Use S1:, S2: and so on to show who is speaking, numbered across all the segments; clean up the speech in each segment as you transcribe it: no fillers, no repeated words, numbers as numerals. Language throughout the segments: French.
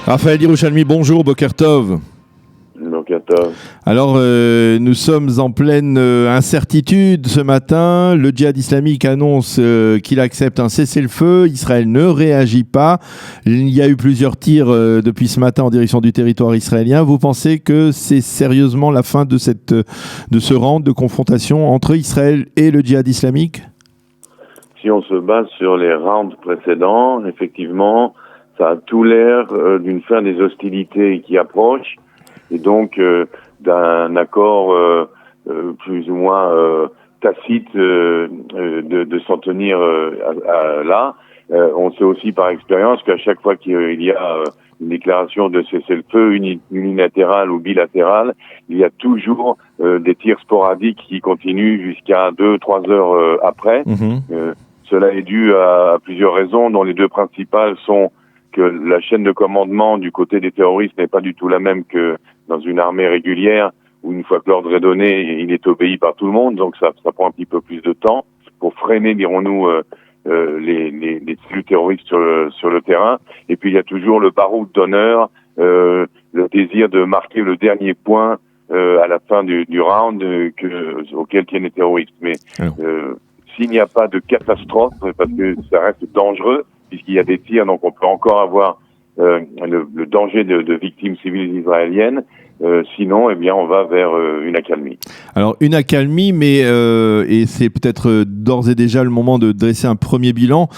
S1: Raphaël Yerushalmi, bonjour, Boker Tov.
S2: Boker Tov.
S1: Alors, nous sommes en pleine incertitude ce matin. Le djihad islamique annonce qu'il accepte un cessez-le-feu. Israël ne réagit pas. Il y a eu plusieurs tirs depuis ce matin en direction du territoire israélien. Vous pensez que c'est sérieusement la fin de ce round de confrontation entre Israël et le djihad islamique ?
S2: Si on se base sur les rounds précédents, effectivement, ça a tout l'air d'une fin des hostilités qui approche et donc d'un accord plus ou moins tacite de s'en tenir là. On sait aussi par expérience qu'à chaque fois qu'il y a une déclaration de cessez-le-feu unilatérale ou bilatérale, il y a toujours des tirs sporadiques qui continuent jusqu'à 2-3 heures après. Cela est dû à plusieurs raisons, dont les deux principales sont que la chaîne de commandement du côté des terroristes n'est pas du tout la même que dans une armée régulière, où une fois que l'ordre est donné, il est obéi par tout le monde, donc ça prend un petit peu plus de temps pour freiner, dirons-nous, les flux terroristes sur le terrain. Et puis il y a toujours le baroud d'honneur, le désir de marquer le dernier point à la fin du round auquel tiennent les terroristes. Mais s'il n'y a pas de catastrophe, parce que ça reste dangereux, puisqu'il y a des tirs, donc on peut encore avoir le danger de victimes civiles israéliennes. Sinon, eh bien, on va vers une accalmie.
S1: Alors, une accalmie, mais et c'est peut-être d'ores et déjà le moment de dresser un premier bilan.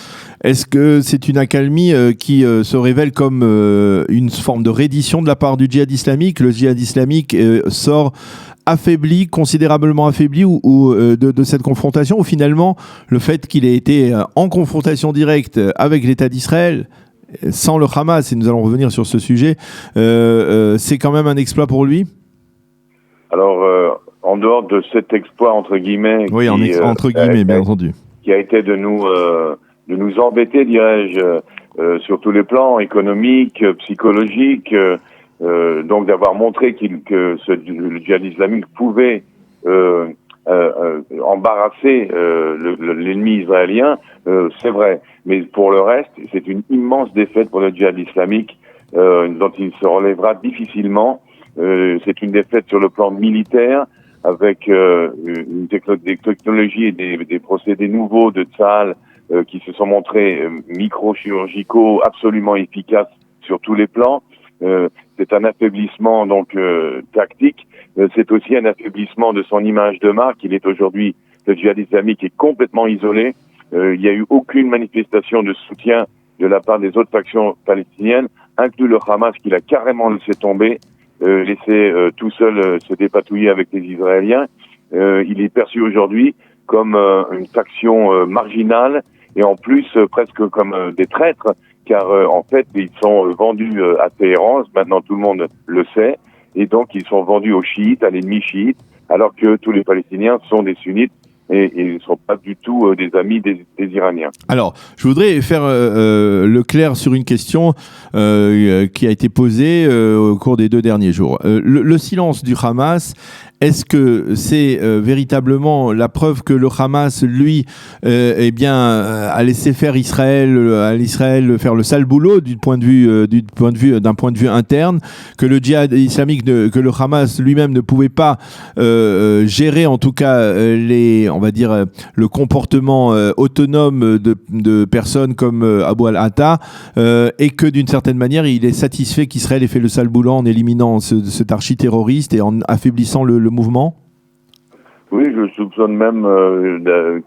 S1: Est-ce que c'est une accalmie qui se révèle comme une forme de reddition de la part du djihad islamique ? Le djihad islamique sort affaibli, considérablement affaibli de cette confrontation, ou finalement le fait qu'il ait été en confrontation directe avec l'État d'Israël sans le Hamas, et nous allons revenir sur ce sujet, c'est quand même un exploit pour lui ?
S2: Alors, en dehors de cet exploit, entre guillemets,
S1: entre guillemets, bien entendu,
S2: qui a été de nous embêter, dirais-je, sur tous les plans, économiques, psychologiques, donc d'avoir montré que le djihad islamique pouvait embarrasser l'ennemi israélien, c'est vrai. Mais pour le reste, c'est une immense défaite pour le djihad islamique dont il se relèvera difficilement. C'est une défaite sur le plan militaire avec des technologies et des procédés nouveaux de Tzahal qui se sont montrés microchirurgicaux absolument efficaces sur tous les plans. C'est un affaiblissement donc tactique. C'est aussi un affaiblissement de son image de marque. Il est aujourd'hui, le djihad islamique est complètement isolé. Il n'y a eu aucune manifestation de soutien de la part des autres factions palestiniennes, inclus le Hamas qui l'a carrément laissé tomber, laissé tout seul se dépatouiller avec les Israéliens. Il est perçu aujourd'hui comme une faction marginale et en plus presque comme des traîtres, car en fait ils sont vendus à Téhéran, maintenant tout le monde le sait, et donc ils sont vendus aux chiites, à l'ennemi chiite, alors que tous les Palestiniens sont des sunnites et ils ne sont pas du tout des amis des Iraniens.
S1: Alors, je voudrais faire le clair sur une question qui a été posée au cours des 2 derniers jours. Le silence du Hamas, est-ce que c'est véritablement la preuve que le Hamas, lui, a laissé faire Israël faire le sale boulot d'un point de vue interne, que le djihad islamique, que le Hamas lui-même ne pouvait pas gérer en tout cas le comportement autonome de personnes comme Abu al-Atta, et que d'une certaine manière il est satisfait qu'Israël ait fait le sale boulot en éliminant cet archi-terroriste et en affaiblissant le mouvement ?
S2: Oui, je soupçonne même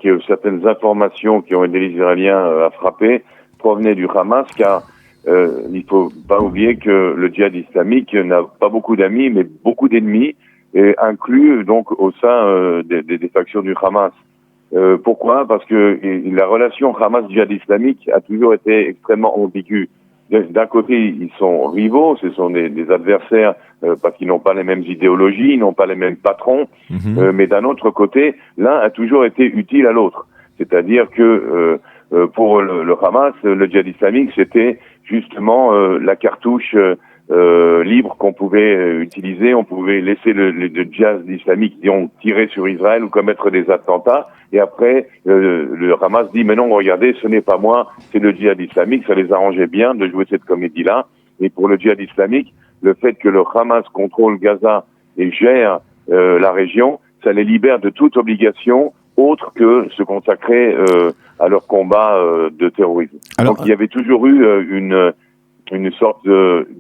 S2: que certaines informations qui ont aidé les Israéliens à frapper provenaient du Hamas, car il faut pas oublier que le djihad islamique n'a pas beaucoup d'amis, mais beaucoup d'ennemis, et inclus donc au sein des factions du Hamas. Pourquoi ? Parce que la relation Hamas-djihad islamique a toujours été extrêmement ambiguë. D'un côté, ils sont rivaux, ce sont des adversaires parce qu'ils n'ont pas les mêmes idéologies, ils n'ont pas les mêmes patrons, mais d'un autre côté, l'un a toujours été utile à l'autre. C'est-à-dire que pour le Hamas, le djihad islamique, c'était justement la cartouche libre qu'on pouvait utiliser. On pouvait laisser le djihad islamique, disons, tirer sur Israël ou commettre des attentats. Et après, le Hamas dit, mais non, regardez, ce n'est pas moi, c'est le djihad islamique. Ça les arrangeait bien de jouer cette comédie-là. et pour le djihad islamique, le fait que le Hamas contrôle Gaza et gère la région, ça les libère de toute obligation autre que se consacrer à leur combat de terrorisme. Alors, donc il y avait toujours eu une sorte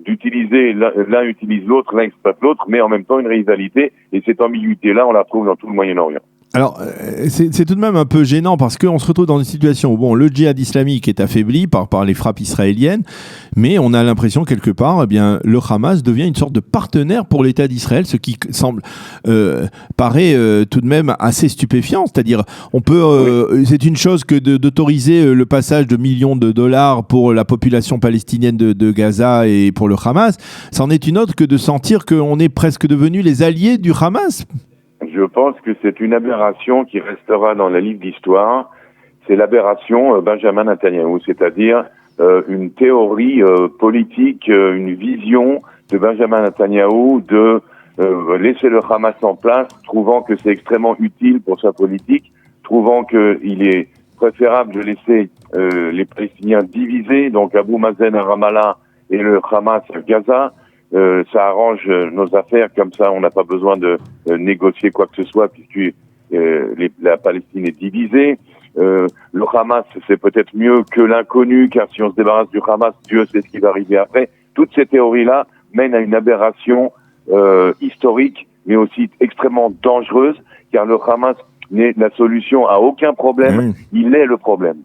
S2: d'utiliser, l'un utilise l'autre, l'un exploite l'autre, mais en même temps une rivalité, et cette ambiguïté-là, on la trouve dans tout le Moyen-Orient.
S1: Alors, c'est tout de même un peu gênant parce qu'on se retrouve dans une situation où bon, le djihad islamique est affaibli par les frappes israéliennes, mais on a l'impression quelque part, eh bien, le Hamas devient une sorte de partenaire pour l'État d'Israël, ce qui semble paraît tout de même assez stupéfiant. C'est-à-dire, on peut, c'est une chose que d'autoriser le passage de millions de dollars pour la population palestinienne de Gaza et pour le Hamas. C'en est une autre que de sentir qu'on est presque devenus les alliés du Hamas.
S2: Je pense que c'est une aberration qui restera dans la livre d'histoire. C'est l'aberration Benjamin Netanyahou, c'est-à-dire une théorie politique, une vision de Benjamin Netanyahou de laisser le Hamas en place, trouvant que c'est extrêmement utile pour sa politique, trouvant qu'il est préférable de laisser les Palestiniens divisés, donc Abou Mazen à Ramallah et le Hamas à Gaza. Ça arrange nos affaires, comme ça on n'a pas besoin de négocier quoi que ce soit puisque la Palestine est divisée. Le Hamas, c'est peut-être mieux que l'inconnu, car si on se débarrasse du Hamas, Dieu sait ce qui va arriver après. Toutes ces théories-là mènent à une aberration historique, mais aussi extrêmement dangereuse, car le Hamas n'est la solution à aucun problème, il est le problème.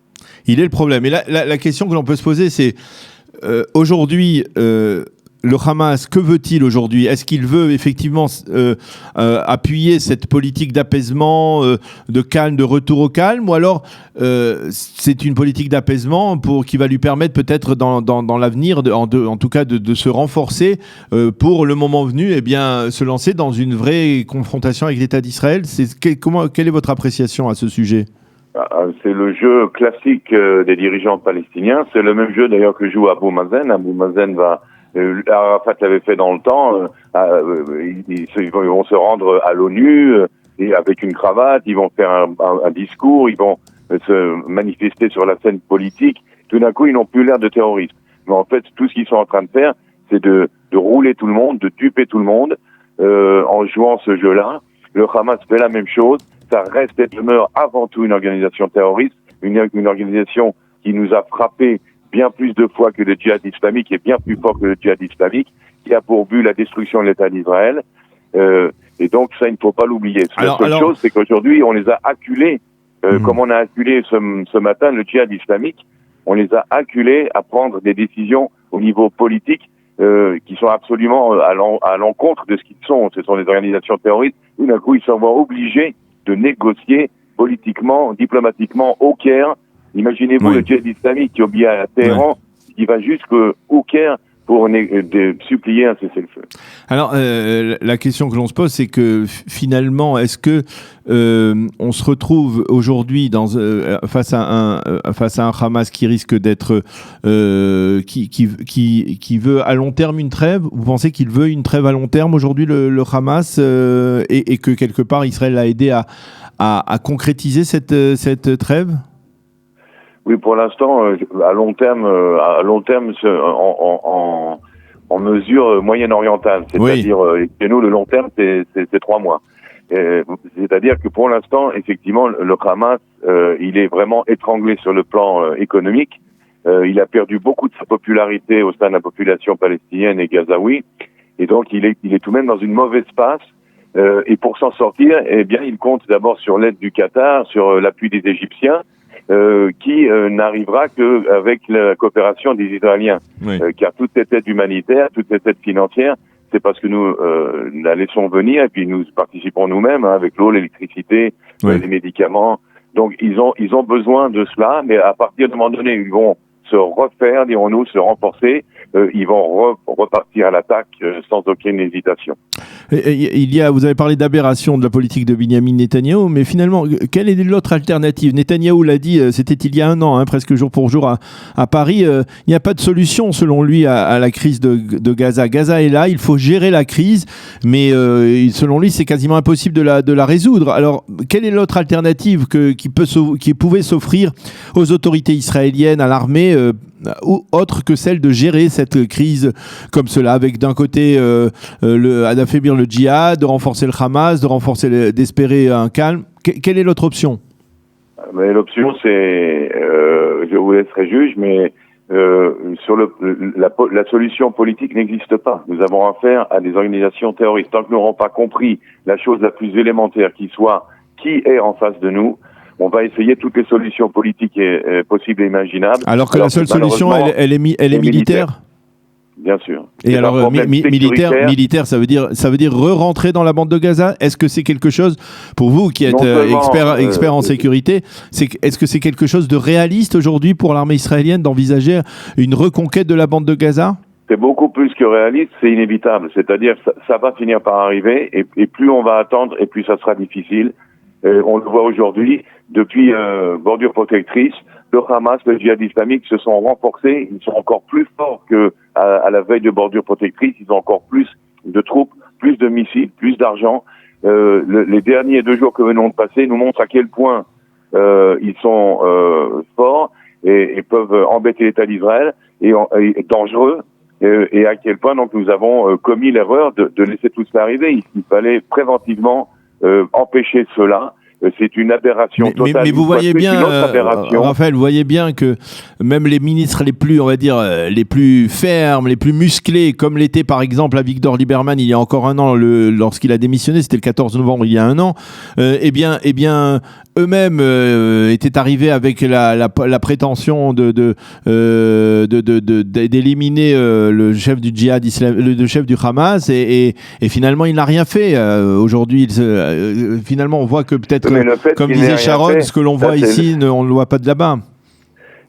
S1: Il est le problème. Et la question que l'on peut se poser, c'est aujourd'hui... le Hamas, que veut-il aujourd'hui ? Est-ce qu'il veut effectivement appuyer cette politique d'apaisement, de calme, de retour au calme, ou alors c'est une politique d'apaisement qui va lui permettre peut-être dans l'avenir, en tout cas de se renforcer pour le moment venu, eh bien, se lancer dans une vraie confrontation avec l'État d'Israël ? Quelle est votre appréciation à ce sujet ?
S2: C'est le jeu classique des dirigeants palestiniens. C'est le même jeu d'ailleurs que joue Abou Mazen. Abou Mazen va... Arafat l'avait fait dans le temps, ils vont se rendre à l'ONU et avec une cravate, ils vont faire un discours, ils vont se manifester sur la scène politique. Tout d'un coup, ils n'ont plus l'air de terroristes. Mais en fait, tout ce qu'ils sont en train de faire, c'est de rouler tout le monde, de duper tout le monde en jouant ce jeu-là. Le Hamas fait la même chose. Ça reste et demeure avant tout une organisation terroriste, une organisation qui nous a frappés bien plus de fois que le djihad islamique et bien plus fort que le djihad islamique, qui a pour but la destruction de l'État d'Israël. Et donc ça, il ne faut pas l'oublier. La seule chose, c'est qu'aujourd'hui, on les a acculés, comme on a acculé ce matin le djihad islamique, on les a acculés à prendre des décisions au niveau politique qui sont absolument à l'encontre de ce qu'ils sont. Ce sont des organisations terroristes. Tout d'un coup, ils sont obligés de négocier politiquement, diplomatiquement au Caire. Imaginez-vous le djihad islamique qui obéit à Téhéran, qui va jusqu'au Caire pour supplier un cessez-le-feu.
S1: Alors, la question que l'on se pose, c'est que finalement, est-ce que on se retrouve aujourd'hui face à un Hamas qui risque d'être qui veut à long terme une trêve ? Vous pensez qu'il veut une trêve à long terme aujourd'hui, le Hamas, et que quelque part Israël l'a aidé à concrétiser cette trêve ?
S2: Oui, pour l'instant, à long terme, en mesure moyenne-orientale. C'est-à-dire, chez nous, le long terme, c'est 3 mois. C'est-à-dire que pour l'instant, effectivement, le Hamas, il est vraiment étranglé sur le plan économique. Il a perdu beaucoup de sa popularité au sein de la population palestinienne et gazaoui. Et donc, il est tout de même dans une mauvaise passe. Et pour s'en sortir, eh bien, il compte d'abord sur l'aide du Qatar, sur l'appui des Égyptiens, qui n'arrivera qu'avec la coopération des Israéliens. Car toute cette aide humanitaire, toute cette aide financière, c'est parce que nous la laissons venir et puis nous participons nous-mêmes avec l'eau, l'électricité, les médicaments. Donc ils ont besoin de cela, mais à partir d'un moment donné, ils vont se refaire, dirons-nous, se renforcer. Ils vont repartir à l'attaque sans aucune hésitation.
S1: Vous avez parlé d'aberration de la politique de Binyamin Netanyahou, mais finalement, quelle est l'autre alternative ? Netanyahou l'a dit, c'était il y a 1 an, presque jour pour jour à Paris. Il n'y a pas de solution, selon lui, à la crise de Gaza. Gaza est là, il faut gérer la crise, mais selon lui, c'est quasiment impossible de la résoudre. Alors, quelle est l'autre alternative qui pouvait s'offrir aux autorités israéliennes, à l'armée, autre que celle de gérer cette crise comme cela, avec d'un côté d'affaiblir le djihad, de renforcer le Hamas, d'espérer un calme. Quelle est l'autre option?
S2: Mais l'option, c'est, je vous laisserai juge, mais sur la solution politique n'existe pas. Nous avons affaire à des organisations terroristes. Tant que nous n'aurons pas compris la chose la plus élémentaire qui soit qui est en face de nous, on va essayer toutes les solutions politiques possibles et imaginables.
S1: Alors que la seule solution, elle est militaire.
S2: Bien sûr.
S1: Et alors militaire, ça veut dire re-rentrer dans la bande de Gaza. Est-ce que c'est quelque chose pour vous qui êtes expert en sécurité, est-ce que c'est quelque chose de réaliste aujourd'hui pour l'armée israélienne d'envisager une reconquête de la bande de Gaza?
S2: C'est beaucoup plus que réaliste, c'est inévitable. C'est-à-dire ça va finir par arriver et plus on va attendre et plus ça sera difficile. On le voit aujourd'hui, depuis bordure protectrice, le Hamas, le djihad islamique se sont renforcés, ils sont encore plus forts qu'à la veille de bordure protectrice, ils ont encore plus de troupes, plus de missiles, plus d'argent. Les derniers 2 jours que venons de passer nous montrent à quel point ils sont forts et peuvent embêter l'État d'Israël et dangereux. Et à quel point donc nous avons commis l'erreur de laisser tout cela arriver. Il fallait préventivement empêcher cela. C'est une aberration totale.
S1: Mais vous voyez bien, Raphaël, vous voyez bien que même les ministres les plus, on va dire, les plus fermes, les plus musclés, comme l'était par exemple Avigdor Lieberman il y a encore un an, lorsqu'il a démissionné, c'était le 14 novembre il y a un an, eh bien, eux-mêmes étaient arrivés avec la prétention d'éliminer le chef du djihad islamique, le chef du Hamas, et finalement il n'a rien fait. Aujourd'hui, finalement, on voit que peut-être, comme disait Sharon, ce que l'on voit ici, on ne le voit pas de là-bas.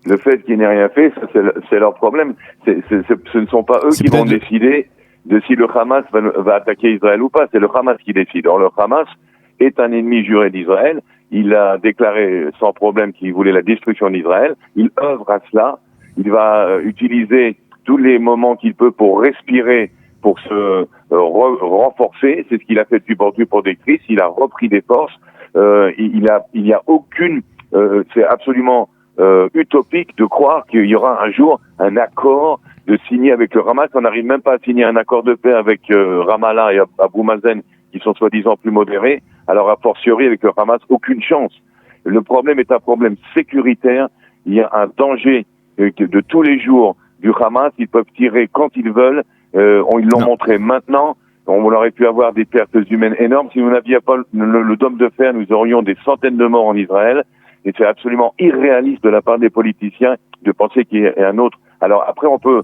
S2: Le fait qu'il n'ait rien fait, ça, c'est leur problème. Ce ne sont pas eux qui vont décider de si le Hamas va attaquer Israël ou pas. C'est le Hamas qui décide. Or, le Hamas est un ennemi juré d'Israël. Il a déclaré sans problème qu'il voulait la destruction d'Israël. Il œuvre à cela. Il va utiliser tous les moments qu'il peut pour respirer, pour se renforcer. C'est ce qu'il a fait depuis bordure protectrice. Il a repris des forces. Il y a aucune... c'est absolument utopique de croire qu'il y aura un jour un accord de signer avec le Hamas. On n'arrive même pas à signer un accord de paix avec Ramallah et Abou Mazen, qui sont soi-disant plus modérés. Alors, a fortiori, avec le Hamas, aucune chance. Le problème est un problème sécuritaire. Il y a un danger de tous les jours du Hamas. Ils peuvent tirer quand ils veulent. Ils l'ont montré maintenant. On aurait pu avoir des pertes humaines énormes. Si nous n'avions pas le dôme de fer, nous aurions des centaines de morts en Israël. Et c'est absolument irréaliste de la part des politiciens de penser qu'il y a un autre. Alors après, on peut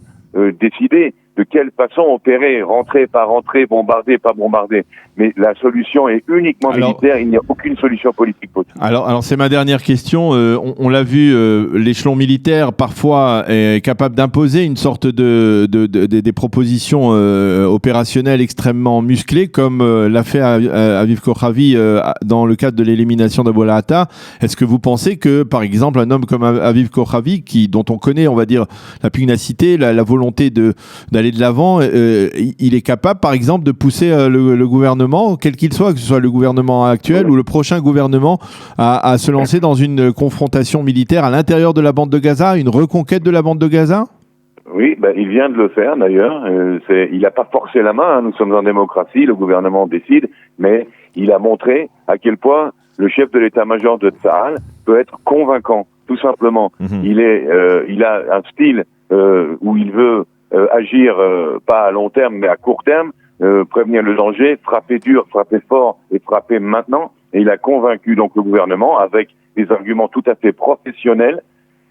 S2: décider de quelle façon opérer, rentrer, pas rentrer, bombarder, pas bombarder. Mais la solution est uniquement militaire, il n'y a aucune solution politique possible.
S1: Alors c'est ma dernière question. On l'a vu, l'échelon militaire parfois est capable d'imposer une sorte des propositions opérationnelles extrêmement musclées, comme l'a fait Aviv Kochavi dans le cadre de l'élimination d'Abou al-Atta. Est-ce que vous pensez que, par exemple, un homme comme Aviv Kochavi, dont on connaît, on va dire, la pugnacité, la volonté d'aller de l'avant, il est capable, par exemple, de pousser le gouvernement, quel qu'il soit, que ce soit le gouvernement actuel ou le prochain gouvernement, à se lancer dans une confrontation militaire à l'intérieur de la bande de Gaza, une reconquête de la bande de Gaza?
S2: Oui, il vient de le faire d'ailleurs. Il n'a pas forcé la main, hein. Nous sommes en démocratie, le gouvernement décide, mais il a montré à quel point le chef de l'état-major de Tsahal peut être convaincant, tout simplement. Il a un style où il veut agir pas à long terme mais à court terme, prévenir le danger, frapper dur, frapper fort et frapper maintenant. Et il a convaincu donc le gouvernement avec des arguments tout à fait professionnels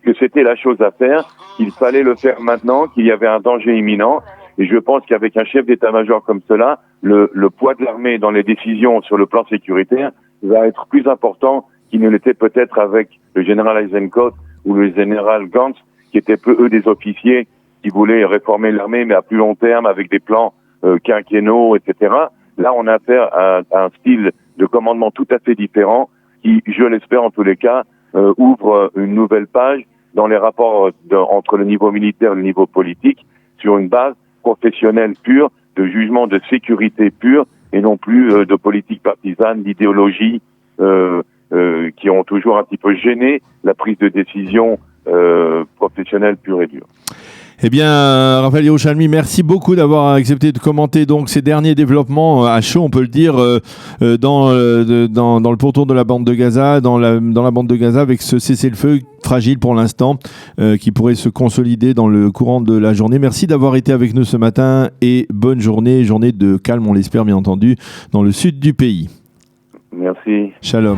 S2: que c'était la chose à faire, qu'il fallait le faire maintenant, qu'il y avait un danger imminent. Et je pense qu'avec un chef d'état-major comme cela, le poids de l'armée dans les décisions sur le plan sécuritaire va être plus important qu'il ne l'était peut-être avec le général Eisenkot ou le général Gantz, qui étaient eux des officiers qui voulaient réformer l'armée, mais à plus long terme, avec des plans quinquennaux, etc. Là, on a affaire à un style de commandement tout à fait différent, qui, je l'espère en tous les cas, ouvre une nouvelle page dans les rapports entre le niveau militaire et le niveau politique, sur une base professionnelle pure, de jugement de sécurité pure, et non plus de politique partisane, d'idéologie, qui ont toujours un petit peu gêné la prise de décision professionnel pur et dur.
S1: Eh bien, Raphaël Yerushalmi, merci beaucoup d'avoir accepté de commenter donc ces derniers développements à chaud, on peut le dire, dans le pourtour de la bande de Gaza, dans la bande de Gaza, avec ce cessez-le-feu fragile pour l'instant, qui pourrait se consolider dans le courant de la journée. Merci d'avoir été avec nous ce matin et bonne journée de calme, on l'espère bien entendu, dans le sud du pays.
S2: Merci.
S1: Shalom.